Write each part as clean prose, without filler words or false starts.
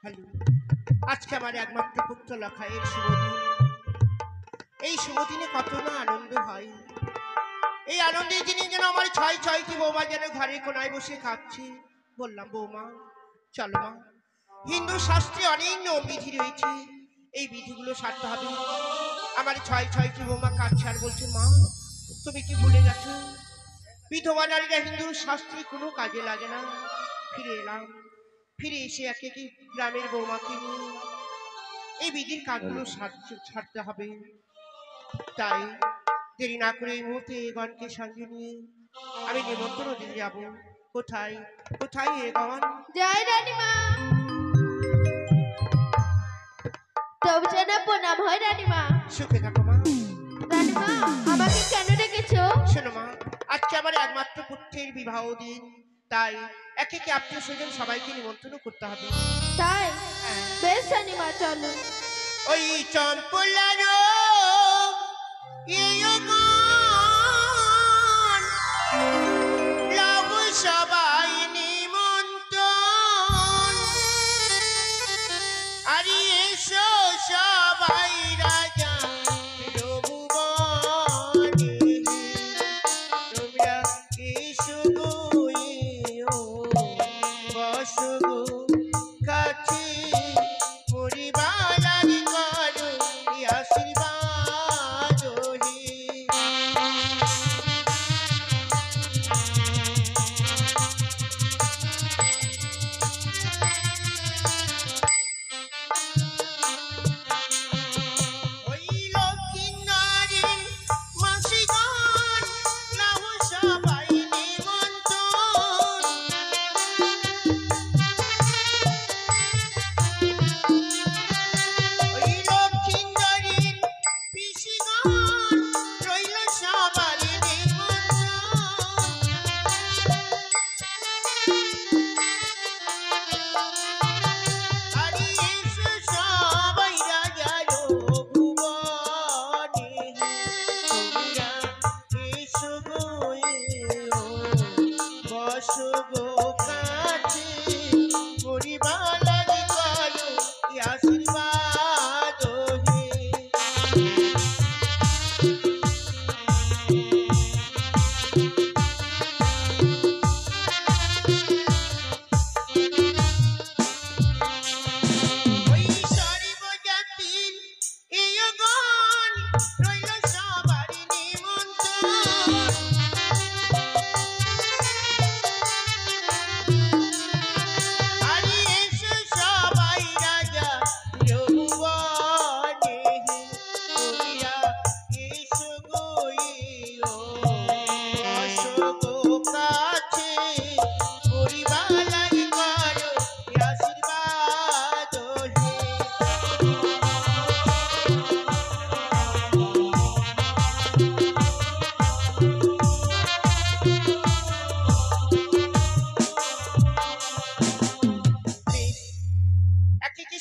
Hello, আজকে আমার একমাত্র পুত্র লখাইয়ের শুভদিন। এই শুভদিনে কত না আনন্দ হয়। এই আনন্দের দিনে যেন আমার ছয়টি বৌমা যেন ঘরে কোনায় বসে খাচ্ছে। বললাম, বৌমা চলো মা, হিন্দু শাস্ত্রে অনেক নিয়ম বিধি রয়েছে, এই বিধিগুলো সারতে হবে। আমার ছয়টি বৌমা কাঁদছে আর বলছে, মা তুমি কি ভুলে গেছো বিধবা নারীরা হিন্দু শাস্ত্রে কোনো কাজে লাগে না। ফিরে এলাম, ফিরে এসে একে একে গ্রামের বৌমাকে নিয়ে এই বিধির কাজগুলো ছাড়তে হবে। তাই দেরি না করে এই মুহূর্তে এগণকে সঙ্গে নিয়ে আমি নিমন্ত্রণ দিতে যাব। কোথায় কোথায় এগণ? জয় রানীমা। তবে যেন প্রণাম হয় রানীমা। সুখে থাকো মা। রানীমা, আমাকে কেন ডেকেছো? শোনো মা, আজকে আমার একমাত্র পুত্রের বিবাহ দিন, তাই একে একে আত্মীয় স্বজন সবাইকে নিমন্ত্রণ করতে হবে। তাই বেশ রানীমা, চলো। ওই চম্পলার সবাই নিমন্ত্রণ, আর এসো সবাই রাজা তোমরা এসো বসো কাছে পরিবার করো আশীর্বাদ।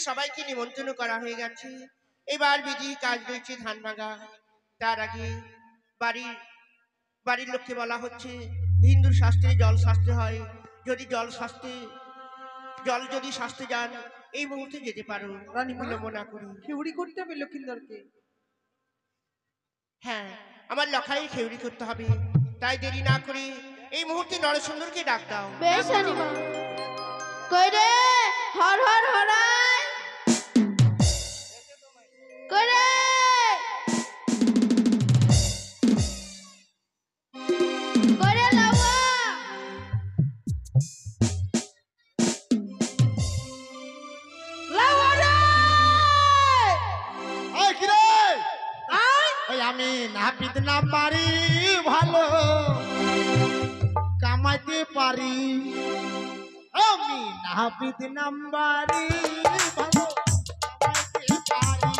সবাইকে নিমন্ত্রণ করা হয়ে গেছে। এবার বিধি কাজ রয়েছে ধান ভাঙা। তার আগে বাড়ির লোককে বলা হচ্ছে, হিন্দু শাস্ত্রে জল শাস্ত্রে হয়, যদি জল যদি শাস্ত্রে যান এই মুহূর্তে যেতে পারো, বিলম্ব না করো। খেউড়ি করতে হবে লক্ষিন্দরকে। হ্যাঁ, আমার লখাই খেউড়ি করতে হবে, তাই দেরি না করে এই মুহূর্তে নরসুন্দরকে ডাক দাও। বেশ রানীমা। কই রে, হর হর হরাই কই রে? কই রে লাউয়া? লাউয়া রে! এই কি রে? ওই আমি নাপিত না পারি ভালো কামাইতে পারি, আমি নাপিত নাম্বারি ভালো কামাইতে পারি।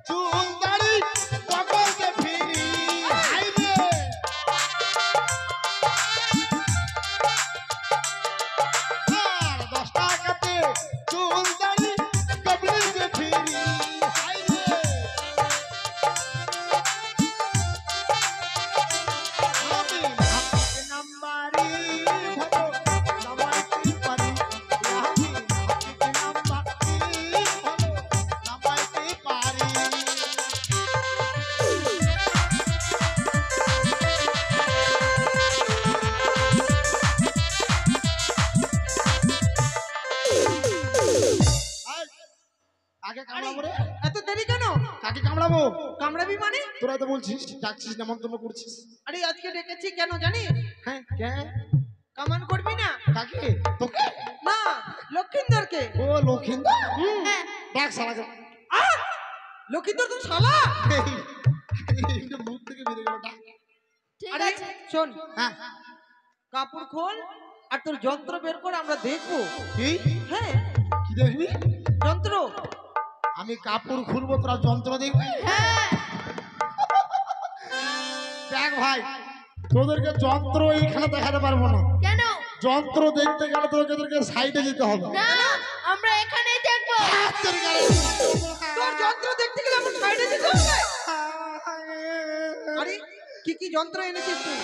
চুল দাড়ি পকেটে ফিরি, হাইরে আর 10 টাকাতে চুল দাড়ি কবলিতে ফিরি। কাকে কামড়াবো রে? এত দেরি কেন? কাকে কামড়াবো? কামড়াবি মানে? তোরা তো বলছিস, ডাকছিস, নেমন্তন্ন করছিস। আরে আজকে ডেকেছি কেন জানিস? হ্যাঁ, কে? কামান করবি না? কাকে? তোকে? না, লক্ষিন্দরকে। ও লক্ষিন্দর, হ্যাঁ ডাক শালাকে। আহ! লক্ষিন্দর তো শালা। এইটা মুখ থেকে বেরিয়ে গেল, ডাক। ঠিক আরে আছে শোন, হ্যাঁ, কাপড় খোল আর তোর যন্ত্র বের করে আমরা দেখবো। কি? হ্যাঁ, কি দেখবি? যন্ত্র। আমি কাপড় খুলবো, তোরা যন্ত্র দেখবি? হ্যাঁ দেখ ভাই, তোদেরকে যন্ত্র এইখানে দেখাতে পারবো না। কেন যন্ত্র দেখতে গেলে তোদেরকে সাইডে যেতে হবে। না আমরা এখানেই দেখবো তোর যন্ত্র দেখতে গেলে আমরা সাইডে যেতে হবে। আরে কি কি যন্ত্র এনেছিস তুই?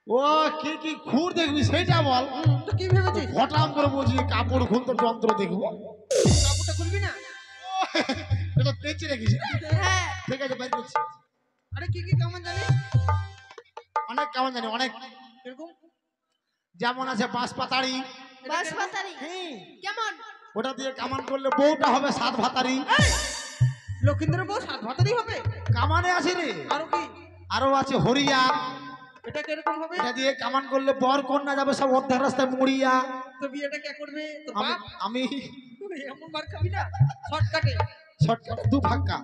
ও কি কি খুর দেখবি সেটা বল। তো কি ভেবেছিস? হঠাৎ করে বলছি কাপড় খুলতে যন্ত্র দেখবো। কাপড়টা খুলবি না? এটা পেঁচে রেখেছি। হ্যাঁ ঠিক আছে, বাইর করছি। আরে কি কি কামান জানিস? অনেক কেমন জানি, অনেক। এরকম যেমন আছে বাঁশ পাতাড়ি। বাস পাতারি হ্যাঁ, কেমন ওটা দিয়ে কামান করলে বউটা হবে সাত ভাতারি। লক্ষিন্দরের বউ সাত ভাতারই হবে? কামানে আছে রে, আরো কি? আরো আছে হরিয়া। এটা কিরকম হবে? এটা দিয়ে কামান করলে বর কন্যা যাবে সব অর্ধেক রাস্তায় মরিয়া। তো বিয়েটা কে করবে? তোর আমি বাপ? আমি এমন বার খাবি না, শর্টকাটে। শর্টকাট দু ফাক্কা,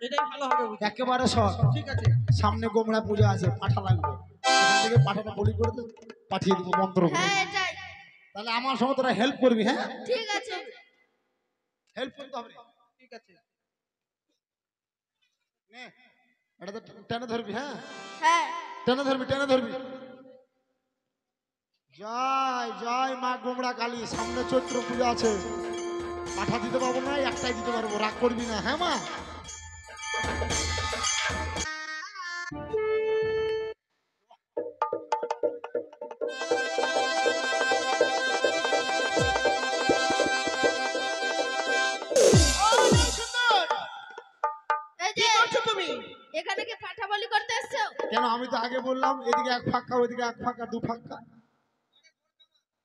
এটাই ভালো হবে বুঝি। একেবারে শর্ট। ঠিক আছে, সামনে গোমড়া পূজা আছে, পাঠা লাগবে, এখান থেকে পাঠাটা বলি করে তো পাঠিয়ে দিব মন্ত্র করে। হ্যাঁ এটাই তাহলে আমার সঙ্গে তোরা হেল্প করবি। হ্যাঁ, ঠিক আছে হেল্প করতে হবে। ঠিক আছে। নে, এটা তো টেনে ধরবি। হ্যাঁ, হ্যাঁ টেনে ধরবি, টেনে ধরবি। জয় জয় মা গোমড়া কালী। সামনে চৈত্র পূজা আছে, পাঠা দিতে পারবো না, একটাই দিতে পারবো, রাগ করবি না। হ্যাঁ মা। এই কি যে করছো তুমি? এখানে কি পাঠা বলি করতে এসছো কেন? আমি তো আগে বললাম এদিকে এক ফাঁকা, ওইদিকে এক ফাঁকা, দু ফাঁকা।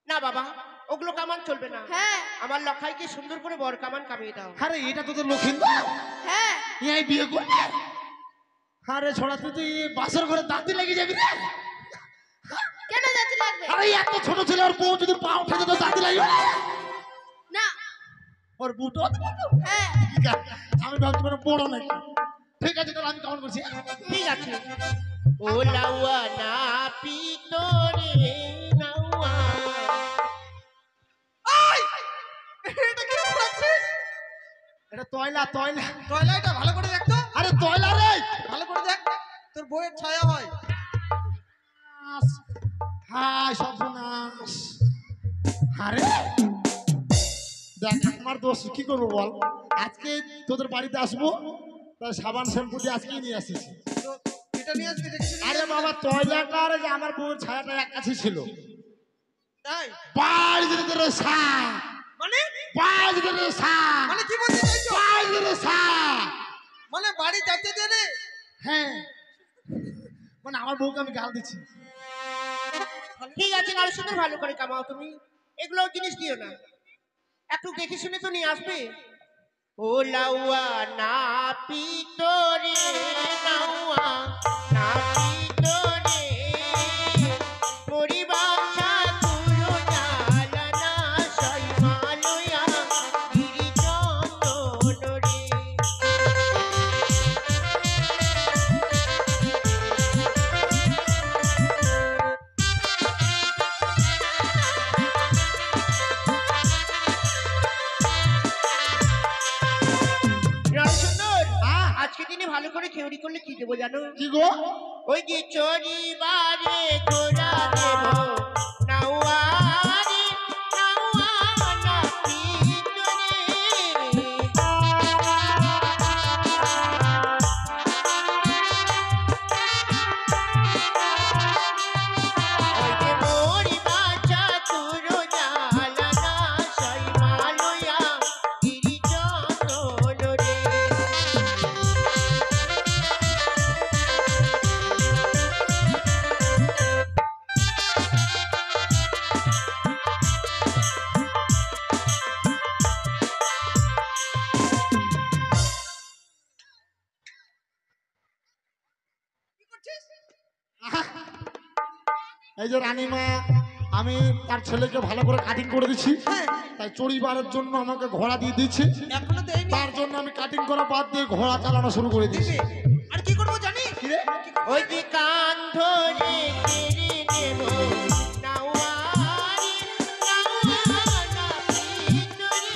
না বাবা, ওগুলো কামান চলবে না। হ্যাঁ আমার লখাইকে সুন্দর করে বর কামান কামিয়ে দাও। আরে এটা তো তোর লক্ষিন্দর, হ্যাঁ এই বিয়ে করবে। আরে ছোড়া, তুই তো এই বাসর ঘরে দাঁতি লেগে যাবি রে। কেন যাচ্ছে লাগবে আরে এত ছোট ছেলে, ওর বউ যদি পা উঠে যেত দাঁতি লাগবে না। না ওর বুটো হ্যাঁ ঠিক আছে, আমি ভাবছি মানে বড় নাকি। ঠিক আছে, তাহলে আমি কেমন করছি। ঠিক আছে। ও লাউয়া না পিতরে নাউয়া। এটা কি করছিস? এটা তয়লা, তয়লা। টয়লেটটা ভালো করে দেখ তো। আরে তয়লা রে। ভালো করে দেখ, তোর বউয়ের ছায়া হয়। হাই সর্বনাশ। আরে দেখ, আমার দোষ কি করবো বল। আজকে তোদের বাড়িতে আসবো, তাই সাবান শ্যাম্পু দিয়ে আজকেই নিয়ে আসিস। তো এটা নিয়ে আসবি দেখছিস? আরে বাবা, তয়লাটা আর যে আমার বউয়ের ছায়াটা এক কাছে ছিল। তাই বাড়ি দিতে তোর সা, মানে? বাড়ি দিতে তোর সা, মানে কি বলতে চাইছো? বাড়ি দিতে সা। মানে বাড়ি যাচ্ছে দেনে? হ্যাঁ, মানে আমার বউকে আমি গাল দিচ্ছি। ঠিক আছে, নাহলে সুন্দর ভালো করে কামাও তুমি। এগুলো জিনিস দিও না, একটু দেখে শুনে তো নিয়ে আসবে। ও লাউয়া না পিতরে নাউয়া, না পিতরে পরিবাসা তুলো জালানা সইমালয়া গিরি চন্দনরে। রামচন্দ্র, আজকে দিনে ভালো করে খেউড়ি করলে কি দেবো জানো? কি গো? ওই যে চরি বারে ঘোরা দেব নাওয়ারে নাওয়া না পিতরে। ওই যে মোরি বাছা তুরো জালানা সইমালয়া গিরি চন্দনরে। এই যে রানীমা, আমি তার ছেলেকে ভালো করে কাটিং করে দিচ্ছি, হ্যাঁ তাই চড়িবারের জন্য আমাকে ঘোড়া দিয়ে দিচ্ছে। এখনো দেয়নি। তার জন্য আমি কাটিং করা বাদ দিয়ে ঘোড়া চালানো শুরু করে দিয়েছি। দিবে। আর কি করবো জানিস? কি রে? ওই যে কান ধরে কেড়ে নেব নাওয়ারি, নাওয়ানা ভিতরে।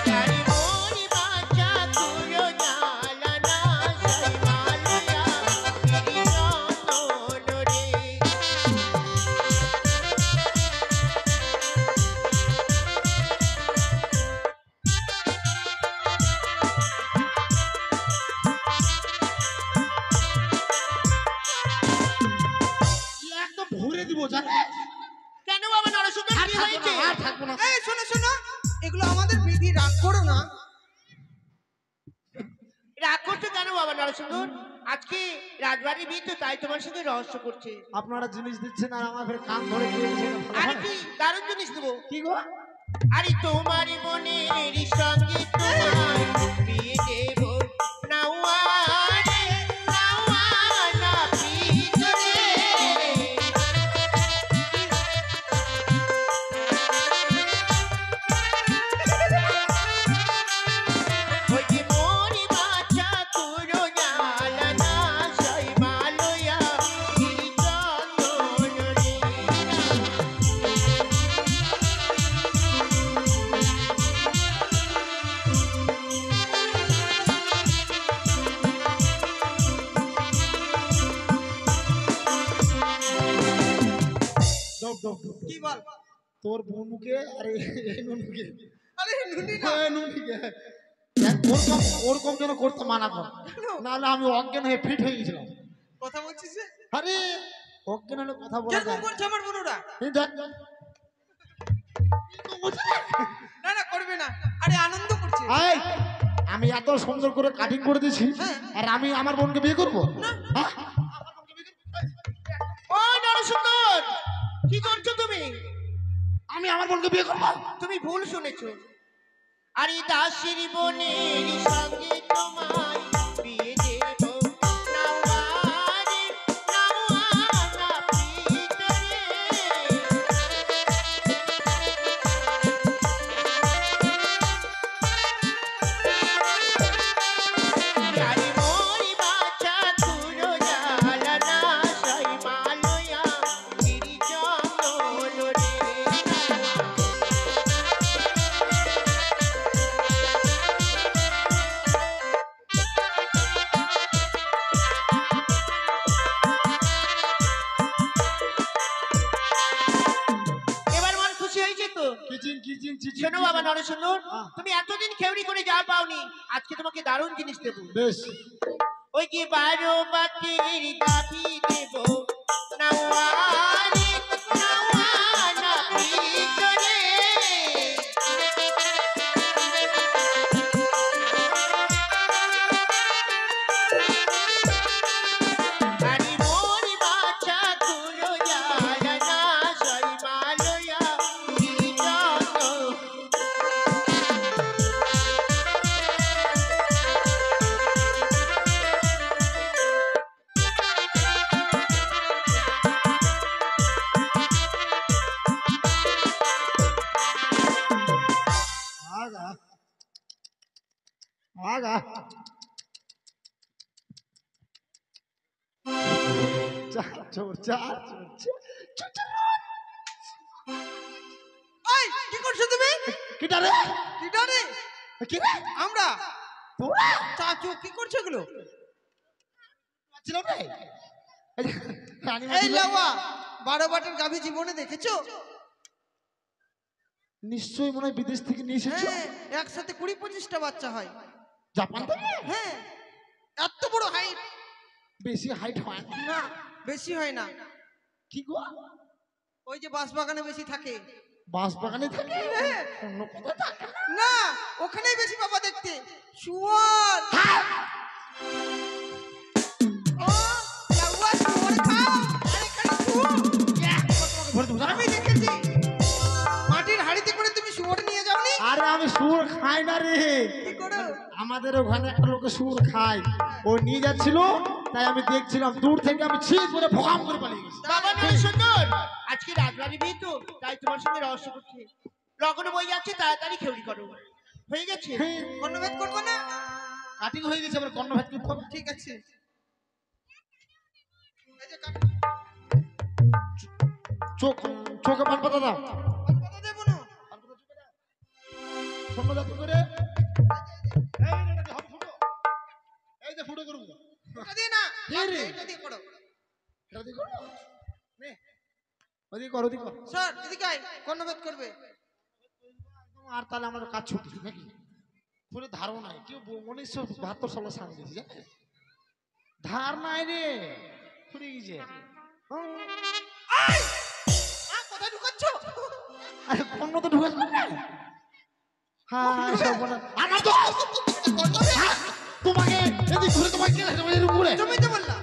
তারি মোরি বাঁচা তুলো জ্বালানা, সেই মালয়া গিরি চন্দন রে। একদম ভরে দিব জানে। কেন বাবা নরসুন্দর কি হয়েছে? আর থাকবো না। এই শোনো শোনো, এগুলো আমাদের বিধি, রাগ করো না। রাগ করছো কেন বাবা নরসুন্দর? আজকে রাজবাড়ি বিয়ে তো, তাই তোমার সঙ্গে রহস্য করছে। আপনারা জিনিস দিচ্ছেন আর আমার ফের কান ধরে দিয়ে দিচ্ছেন, ভালো আরে হয়? কি দারুণ জিনিস দেবো। কি গো? আরে তোমারই মনের সঙ্গে তোমার বিয়ে দেব নাওয়ারে, নাওয়ানা ভিতরে। ওই যে মোরি বাঁচা তুলো জ্বালানা, সেই মালয়া গিরি চন্দন রে। ডব ডব ডব। কি বল? তোর বোনকে আর এই নুনুকে, আরে নুনি না। এই নুনুকে ওরকম ওরকম যেন করতে মানা কর, নাহলে আমি অজ্ঞান হয়ে ফিট হয়ে গেছিলাম। কথা বলছিস যে? আরে অজ্ঞান হলে কথা বলা কিরকম যায়। করছে আমার বোনরা? এই দেখ, না না, করবে না। আরে আনন্দ করছে। এই, আমি এত সুন্দর করে কাটিং করে দিয়েছি, হ্যাঁ। আর আমি আমার বোনকে বিয়ে করবো? হ্যাঁ? ও নরসুন্দর, কি করছো তুমি? আমি আমার বোনকে বিয়ে করবো? তুমি ভুল শুনেছো। আরে দাসের বোনের সঙ্গে তোমায় বিয়ে দেব নাওয়ারে, নাওয়ানা ভিতরে। আরে মোরি বাঁচা তুলো জ্বালানা, সেই মালয়া গিরি চন্দন রে। এবার মন খুশি হয়েছে তো? কিচিং কিচিং চিচিং। শোনো বাবা নরসুন্দর, হ্যাঁ। তুমি এতদিন খেউড়ি করে যা পাওনি, আজকে তোমাকে দারুণ জিনিস দেবো। বেশ, ওই যে 12 বাটির গাভী দেব নাওয়ারে, নাওয়ানা ভিতরে। আরে মোরি বাঁচা তুলো জ্বালানা, সেই মালয়া গিরি চন্দন। আগা আগা চার চোর চার চোর এই কি করছো তুমি? কিটা রে? কি ডারে? কি রে? আমরা তোরা চাচু কি করছো এগুলো? ছিলাম রে। এই লাউয়া, 12 বাটের গাভী জীবনে দেখেছো? নিশ্চয়ই মনে হয় বিদেশ থেকে নিয়ে এসেছো। হ্যাঁ, একসাথে 20-25টা বাচ্চা হয়। জাপান থেকে? হ্যাঁ, এত বড় হাইট। বেশি হাইট হয় না। না, বেশি হয় না। কি গো? ওই যে বাঁশবাগানে বেশি থাকে। বাঁশ বাগানে থাকে? হ্যাঁ। অন্য কোথাও থাকে না? না, ওখানেই বেশি পাবা দেখতে। শুয়োর। ও, লাউয়া শুয়োর খাও। আরে এখানে শুয়োর। ভরে দেবো, জানো? আমি দেখেছি। মাটির হাড়িতে করে তুমি শুয়োর নিয়ে যাওনি? আরে আমি শুয়োর খাই খায় না রে। কি করো? আমাদের ওখানে একটা লোকে সুর খায়, ও নিয়ে যাচ্ছিল, তাই আমি দেখছিলাম দূর থেকে, আমি ছিপ করে ভোগাম করে পালিয়ে গেছি। বাবা নয় সুন্দর, আজকে রাজবাড়ি বিয়ে তো, তাই তোমার সঙ্গে রহস্য করছি। লগ্ন বই যাচ্ছে, তাড়াতাড়ি খেউড়ি করো। হয়ে গেছে? হ্যাঁ, কর্ণভেদ করবো না? কাটিং হয়ে গেছে, আবার কর্ণভেদ করতে হবে। ঠিক আছে। এই যে কাট, চোখে পান পাতা দাও, কথা দেবো না। শূন্য জাতি করে এই যে ফুটো করবো, ওটা দিয়ে না, দিয়ে রে। এটা দিয়ে করো। এটা দিয়ে করো। নে, ওদিকে কর, ওদিকে কর। স্যার এদিকে আয়, কর্ণভেদ করবে। আর তাহলে আমাদের কাজ ছুটি নাকি? পুরো ধারও নাই, কেউ 1972 সালে সাং দিয়েছি, জানিস? ধার নাই রে, ফুরে গেছে। কোথায় ঢুকাচ্ছ? আরে অন্য তো ঢুকাস না। হ্যাঁ, সর্বনাশ। আমার তো হ্যাঁ, তোমাকে এদিক ঘুরে তোমাকে কে রাখবে এর উপরে? জমিতে বললা।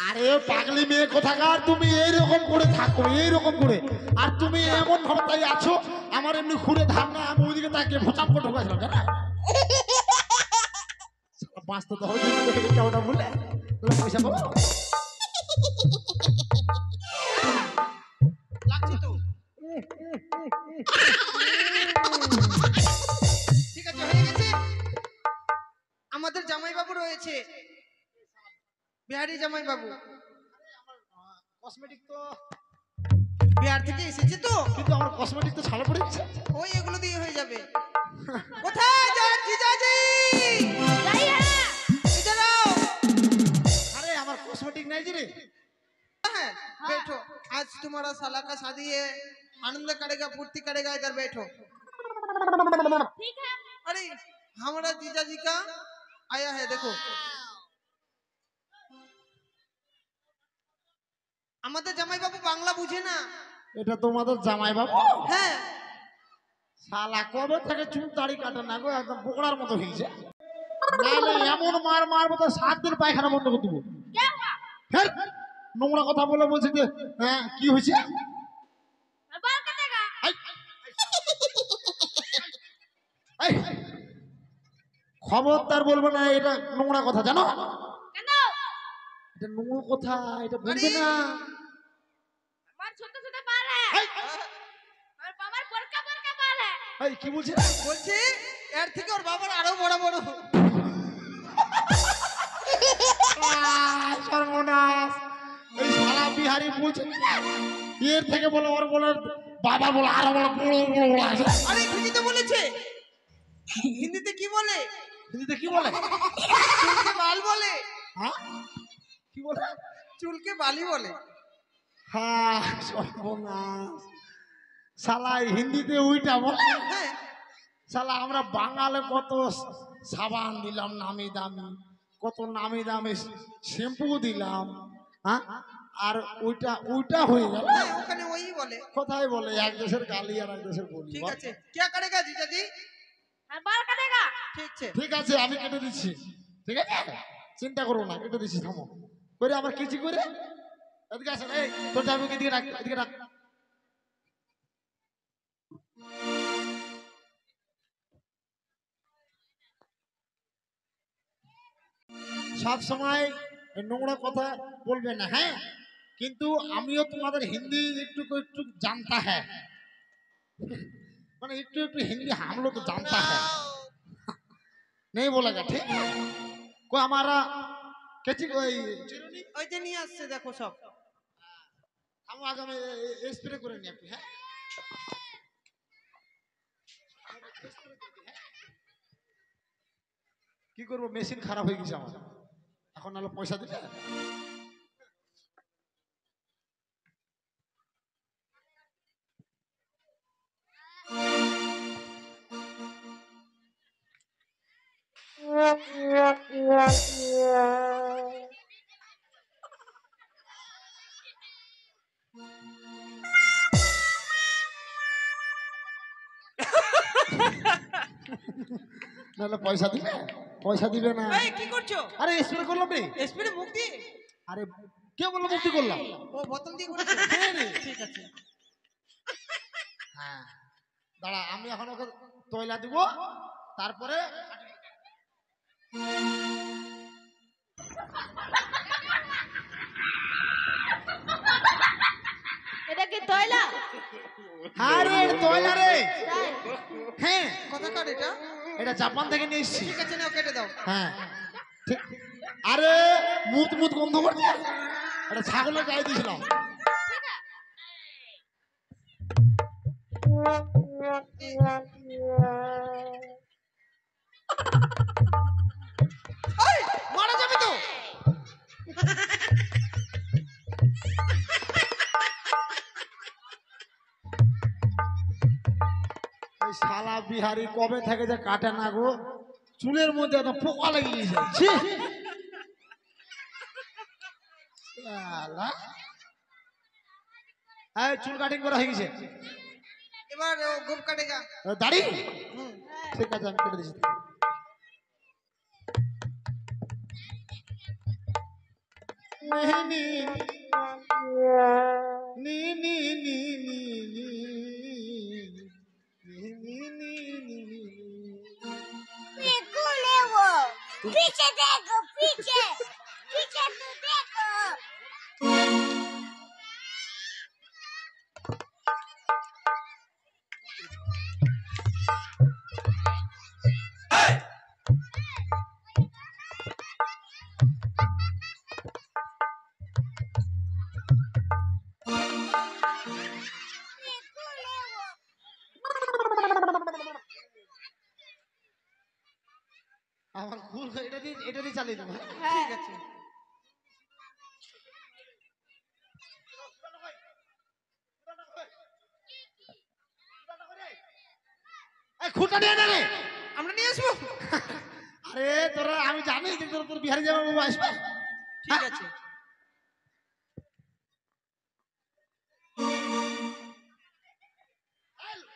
আরে পাগলি মেয়ে কোথাকার, তুমি এইরকম করে থাকো, এইরকম করে, আর তুমি এমন ক্ষমতায় আছো, আমার এমনি ঘুরে ধার না, আমি ওইদিকে তাকিয়ে ভোটাম করে ঢুকাছিলাম, জানা? বাঁচতে তো হবে, ওটা বলে তাহলে পয়সা পাবো। লাগছে তো। ঠিক আছে, হয়ে গেছে। আমাদের জামাই বাবু রয়েছে, বিহারি জামাই বাবু। কসমেটিক তো, বিহার থেকে এসেছে তো, কিন্তু আমার কসমেটিক তো ছাড়া পড়ে গেছে। ওই এগুলো দিয়ে হয়ে যাবে। কোথায় যান জিজাজি? इधर आओ। আরে আমার কসমেটিক নাই যে রে। है बैठो, आज तुम्हारा साला का शादी है, आनंद करेगा, पूर्ति करेगा, इधर बैठो। ठीक है। अरे हमारा जीजा जी का आया है, देखो। আমাদের জামাই বাবু বাংলা বুঝে না। এটা তোমাদের জামাই বাবু? হ্যাঁ। শালা কবে থেকে চুল দাড়ি কাটে না গো, একদম বোকড়ার মতো হয়েছে। নাহলে এমন মার মারবো তো 7 দিন পায়খানা বন্ধ করে দেবো। क्या हुआ? হের, নোংরা কথা বলে বলছি যে হ্যাঁ কি হয়েছে? बाल कटेगा। এই, এই, খবরদার বলবো না, এটা নোংরা কথা, জানো? কেন? এটা নোংরা কথা, এটা বলবে না। আমার ছোট ছোট বাল है। এই, और बाবার बड़का बड़का बाल है। এই কি বলছিস? বলছে এর থেকে ওর বাবার আরো বড় বড়। সর্বনাশ, এই শালা বিহারি বলছে এর থেকে বলে ওর বলে বাবা বলে আরো বড় বড় বড় বড় আছে। আরে হিন্দিতে বলেছে। হিন্দিতে কি বলে? হিন্দিতে কি বলে? চুলকে বাল বলে। হ্যাঁ কি বলে? চুলকে বালি বলে। হ্যাঁ, সর্বনাশ, শালা হিন্দিতে ওইটা বলে। হ্যাঁ। শালা আমরা বাঙালে কত সাবান দিলাম নামি দামি, কত নামি দামি শ্যাম্পু দিলাম, হ্যাঁ, আর ওইটা ওইটা হয়ে গেল। হ্যাঁ, ওখানে ওই বলে। কোথায় বলে এক দেশের গালি আর এক দেশের বলি। ঠিক আছে, क्या करेगा जीजा जी? और बाल कटेगा। ठीक है। ঠিক আছে, আমি কেটে দিচ্ছি, ঠিক আছে, চিন্তা করো না, কেটে দিচ্ছি, থামো করে আমার কিছু করে এদিকে আসেন। এই তোর চাবুক এদিকে রাখ, এদিকে রাখ। সব সময় নোংরা কথা বলবে না, হ্যাঁ, কিন্তু আমিও তোমাদের হিন্দি একটু একটু জানতা হ্যাঁ, মানে একটু একটু हिंदी हम लोग तो जानता है, नहीं बोलेगा ठीक? कोई हमारा कैची कोई चिरुनी ওই যে নিয়ে আসছে, দেখো সব। हम आगे में स्प्रे করে নি আপনি, হ্যাঁ কি করব, মেশিন খারাপ হয়ে গেছে আমার, এখন নালে পয়সা দিবে। নালে পয়সা দিবে, পয়সা দিবে না। এই কি করছো? আরে স্প্রে করলাম রে। স্প্রে মুখ দিয়ে? আরে কে বললো মুক্তি করলাম? ও বোতল দিয়ে করেছো? হ্যাঁ রে। ঠিক আছে। হ্যাঁ, দাঁড়া আমি এখন ওকে তৈলা দিব তারপরে এটা কি তয়লা? আরে তৈলা রে। তাই? হ্যাঁ কথাকার এটা? এটা জাপান থেকে নিয়ে এসেছি। ঠিক আছে নাও কেটে দাও। হ্যাঁ ঠিক। আরে মুত মুত গন্ধ করছে। এটা ছাগলের গায়ে দিয়েছিলাম। এই, মারা যাবে তো। এই শালা বিহারি কবে থেকে যে কাটে না গো, চুলের মধ্যে একটা পোকা লেগে গেছে। ছি! শালা। এই চুল কাটিং করা হয়ে গেছে। এবার ও গোপ কাটেগা। দাড়ি হুম। ঠিক আছে আমি কেটে দিচ্ছি। নি নি নি নি নি নি নি নি নি। निकले वो पीछे देखो पीछे पीछे तो देखो निकले वो আমার ভুল হয়ে এটা দিয়ে চালিয়ে দেবো। হ্যাঁ। ঠিক আছে। এই খুঁটা নিয়ে না রে। আমরা নিয়ে আসবো। আরে তোরা আমি জানি যে তোর বিহারি জামা বাবু আসবে। ঠিক আছে।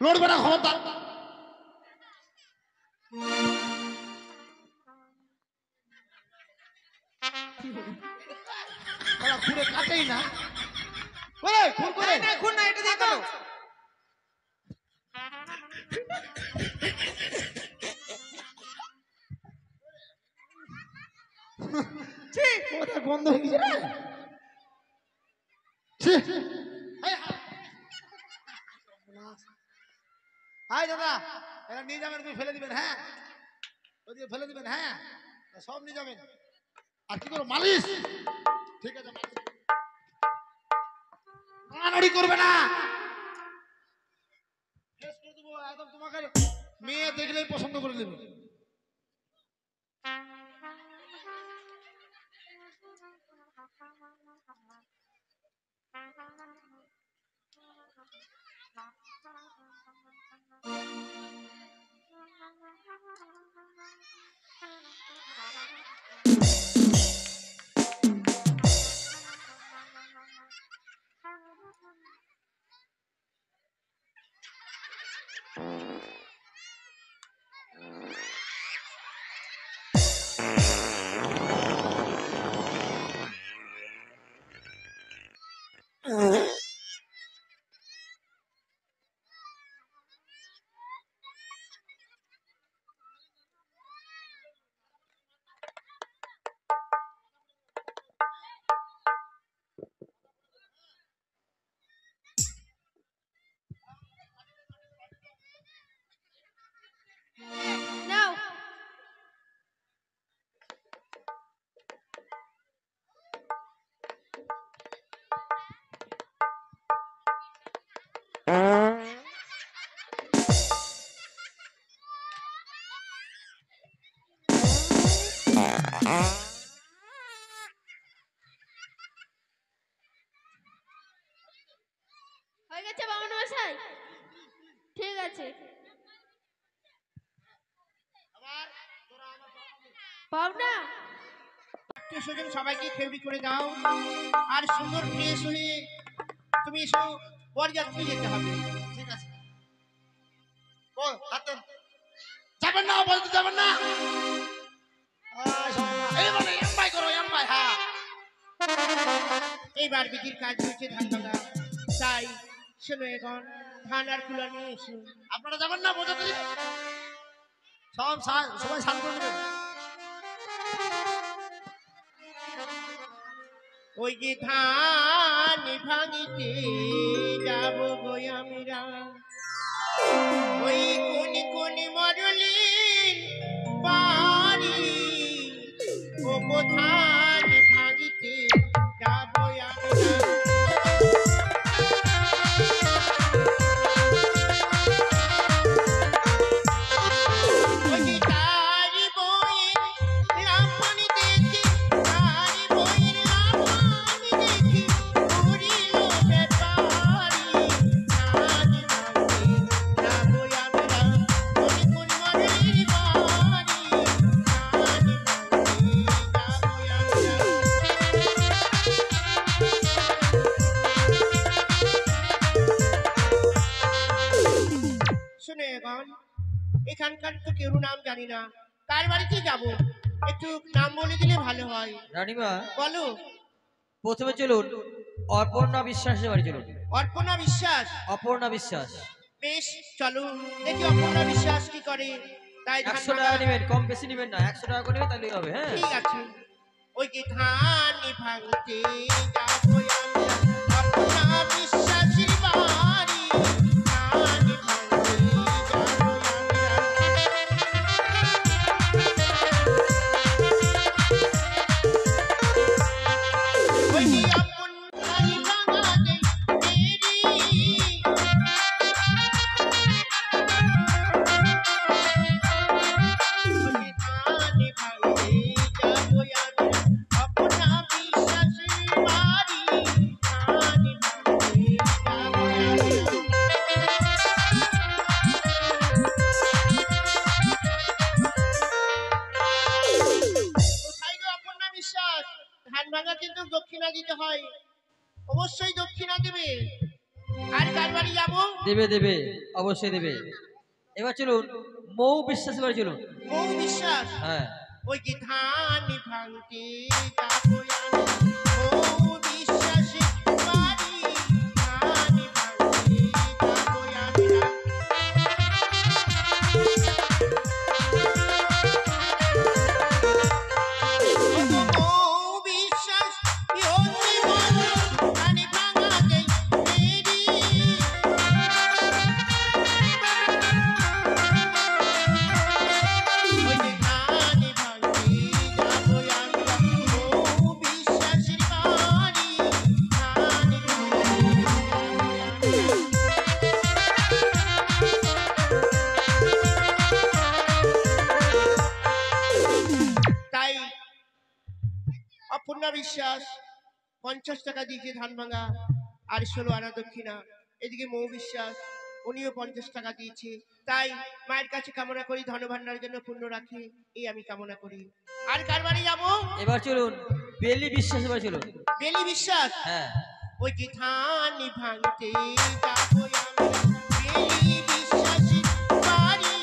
লড়বে না ক্ষমতা। ওরা ঘুরে কাটেই না। ওরে খুন করে। না খুন না, এটা দিয়ে কাটো। ছি, ওটা গন্ধ হয়ে গেছে রে। ছি। এই, হাই দাদা এটা নিয়ে যাবেন, তুমি ফেলে দিবেন। হ্যাঁ ওদিকে ফেলে দিবেন। হ্যাঁ সব নিয়ে যাবেন। আর কি করো মালিশ? ঠিক আছে মালিশ। নাড়ানাড়ি করবে না। শেষ করে দেবো একদম। তোমাকে মেয়ে দেখলেই পছন্দ করে নেবে। নাও। হয়ে গেছে বামন মশাই? ঠিক আছে। পাবনা আত্মীয় স্বজন সবাইকে খেউড়ি করে দাও আর সুন্দর ফ্রেশ হয়ে তুমি এসো, বরযাত্রী যেতে হবে। ঠিক আছে। ও হাতে যাবেন না, বলতে যাবেন না। এই মানে এমবাই করো এমবাই। হ্যাঁ এইবার বিধির কাজ হয়েছে ধান ভাঙা, তাই শোনো এখন ধান আর কুলা নিয়ে এসো। আপনারা যাবেন না বোঝাতে? সবাই শান্ত করে দেবেন। ওই যে ধান ভাঙিতে যাব গো আমরা, ওই কোনি কোনি মরলিন বাড়ি, ও গো ধান ভাঙিতে যাব আমরা। ওই যে তারি বইয়ের লাফানি দেখি, তারি বইয়ের লাফানি দেখি, উড়িল ব্যাপারি, ধান ভাঙিতে যাব আমরা, কোনি কোনি মরলিন বাড়ি, ধান ভাঙিতে যাব আমরা। শুনে এখন এখানকার তো কেউ নাম জানি না, কার বাড়িতে যাব একটু নাম বলে দিলে ভালো হয়। রানীমা বলো। প্রথমে চলুন অপর্ণা বিশ্বাসের বাড়ি চলুন। অর্পণা বিশ্বাস? অপর্ণা বিশ্বাস। বেশ চলো দেখি অর্পণা বিশ্বাস কি করে। তাই ধান 100 টাকা নেবেন, কম বেশি নেবেন না, 100 টাকা করে নেবেন তাহলেই হবে। হ্যাঁ ঠিক আছে। ওই যে ধান ভাঙতে যাবো আমরা, অর্পণা বিশ্বাসের বাড়ি, ধান ভাঙতে যাবো আমরা। ওই যে আপন ধান ভাঙাতে দেরি, ওই যে ধান ভাঙতে যাবো আমরা, অর্পণা বিশ্বাসের বাড়ি, ধান ভাঙতে যাবো আমরা। কোথায় গো অপর্ণা বিশ্বাস? ধান ভাঙা কিন্তু দক্ষিণা দিতে হয়, অবশ্যই দক্ষিণা দেবে। আর কার বাড়ি যাবো? দেবে দেবে, অবশ্যই দেবে। এবার চলুন মৌ বিশ্বাসের বাড়ি চলুন। বউ বিশ্বাস? হ্যাঁ ওই যে ধান ভাঙতে যাবো আমরা, বউ বিশ্বাসের বাড়ি, ধান ভাঙতে যাবো আমরা। বউ বিশ্বাস ইহতে বলো, ধান ভাঙাতে দেরি, ওই যে ধান ভাঙতে যাবো আমরা, বউ বিশ্বাসের বাড়ি, ধান ভাঙতে যাবো আমরা। তাই অপর্ণা বিশ্বাস 50 টাকা দিয়েছে ধান ভাঙা, আর 16 আনা দক্ষিণা। এদিকে মৌ বিশ্বাস উনিও 50 টাকা দিয়েছে। তাই মায়ের কাছে কামনা করি ধনভান্ডারের জন্য পূর্ণ রাখে, এই আমি কামনা করি। আর কার বাড়ি যাবো? এবার চলুন বেলি বিশ্বাসের বাড়ি চলুন। বেলি বিশ্বাস? হ্যাঁ ওই যে ধান ভাঙতে যাবো আমরা, বেলি বিশ্বাসের বাড়ি,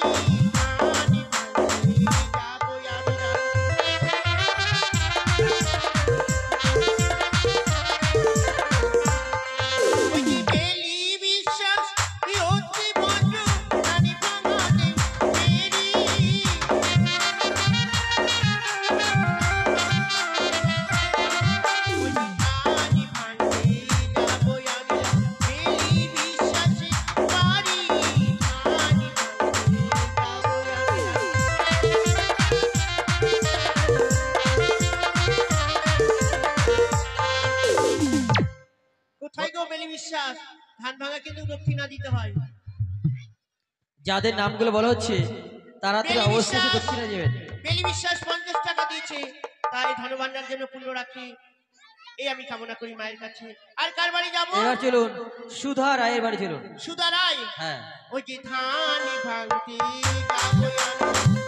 ধান ভাঙতে যাবো আমরা। ওই যে বেলি বিশ্বাস ইহতে বলো, ধান ভাঙাতে দেরি, ওই যে ধান ভাঙতে যাবো আমরা, বেলি বিশ্বাসের বাড়ি, ধান ভাঙতে যাবো আমরা। কোথায় গো বেলি বিশ্বাস? ধান ভাঙা কিন্তু দক্ষিণা দিতে হয়। যাদের নামগুলো বলা হচ্ছে তারা তো বেলি অবশ্যই বিশ্বাস? দক্ষিণা দেবেন। বেলি বিশ্বাস 50 টাকা দিয়েছে, তাই ধনভান্ডার জন্য পূর্ণ রাখি, এই আমি কামনা করি মায়ের কাছে। আর কার বাড়ি যাবো? এবার চলুন সুধা রায়ের বাড়ি চলুন। সুধা রায়? হ্যাঁ ওই যে ধান ভাঙতে যাবো আমরা,